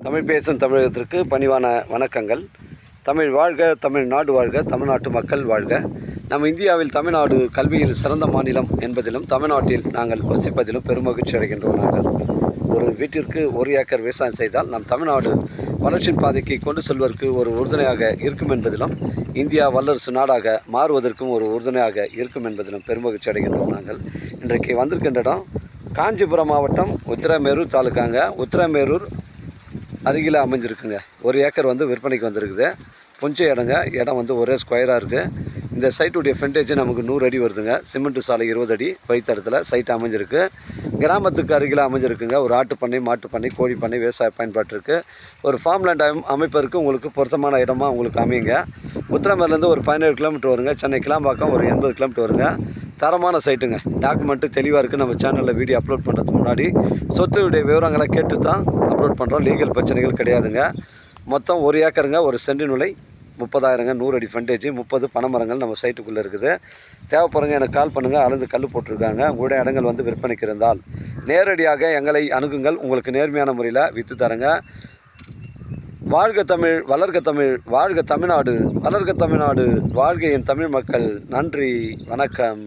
தமிழ் பேசும் தமிழகத்திற்கு பணிவான வணக்கங்கள். தமிழ் வாழ்க, தமிழ்நாடு வாழ்க, தமிழ்நாட்டு மக்கள் வாழ்க. நம் இந்தியாவில் தமிழ்நாடு கல்வியில் சிறந்த மாநிலம் என்பதிலும் தமிழ்நாட்டில் நாங்கள் வசிப்பதிலும் பெருமகிழ்ச்சி அடைகின்றோம். நாங்கள் ஒரு வீட்டிற்கு 1 ஏக்கர் விவசாயம் செய்தால் நம் தமிழ்நாடு வளர்ச்சியின் பாதைக்கு கொண்டு செல்வதற்கு ஒரு உறுதுணையாக இருக்கும் என்பதிலும் இந்தியா வல்லரசு நாடாக மாறுவதற்கும் ஒரு உறுதுணையாக இருக்கும் என்பதிலும் பெருமகிழ்ச்சி அடைகின்றோம். நாங்கள் இன்றைக்கு வந்திருக்கின்ற இடம் காஞ்சிபுரம் மாவட்டம் உத்திரமேரூர் தாலுக்காங்க. உத்திரமேரூர் அருகில் அமைஞ்சிருக்குங்க. 1 ஏக்கர் விற்பனைக்கு வந்திருக்குது. கொஞ்சம் இடம் ஒரே ஸ்கொயராக இருக்குது. இந்த சைட்டுடைய ஃப்ரண்டேஜ் நமக்கு 100 அடி வருதுங்க. சிமெண்ட் சாலை 20 அடி வழித்தடத்தில் சைட் அமைஞ்சிருக்கு. கிராமத்துக்கு அருகில் அமைஞ்சிருக்குங்க. ஒரு ஆட்டு பண்ணை, மாட்டு பண்ணை, கோழி பண்ணை, விவசாய பயன்பாட்டு இருக்குது. ஒரு ஃபார்ம்லேண்ட் அமைப்பதற்கு உங்களுக்கு பொருத்தமான இடமா உங்களுக்கு அமையுங்க. உத்திரமேர்லேருந்து ஒரு 17 கிலோமீட்டர் வருங்க. சென்னை கிளாம்பாக்கம் ஒரு 80 கிலோமீட்டர் வருங்க. தரமான சைட்டுங்க. டாக்குமெண்ட்டு தெளிவாக இருக்குது. நம்ம சேனலில் வீடியோ அப்லோட் பண்ணுறதுக்கு முன்னாடி சொத்துடைய விவரங்களை கேட்டு தான் அப்லோட் பண்ணுறோம். லீகல் பிரச்சனைகள் கிடையாதுங்க. மொத்தம் 1 ஏக்கருங்க. ஒரு சென்டின் விலை 30,000ங்க. 100 அடி ஃப்ரண்டேஜ், 30 பனைமரங்கள் நம்ம சைட்டுக்குள்ளே இருக்குது. தேவைப்படுங்க எனக்கு கால் பண்ணுங்கள். அளந்து கல் போட்டிருக்காங்க. உங்களுடைய இடங்கள் விற்பனைக்கு இருந்தால் நேரடியாக எங்களை அணுகுங்கள். உங்களுக்கு நேர்மையான முறையில் விற்று தரங்க. வாழ்க தமிழ், வளர்க தமிழ், வாழ்க தமிழ்நாடு, வளர்க தமிழ்நாடு, வாழ்க என் தமிழ் மக்கள். நன்றி, வணக்கம்.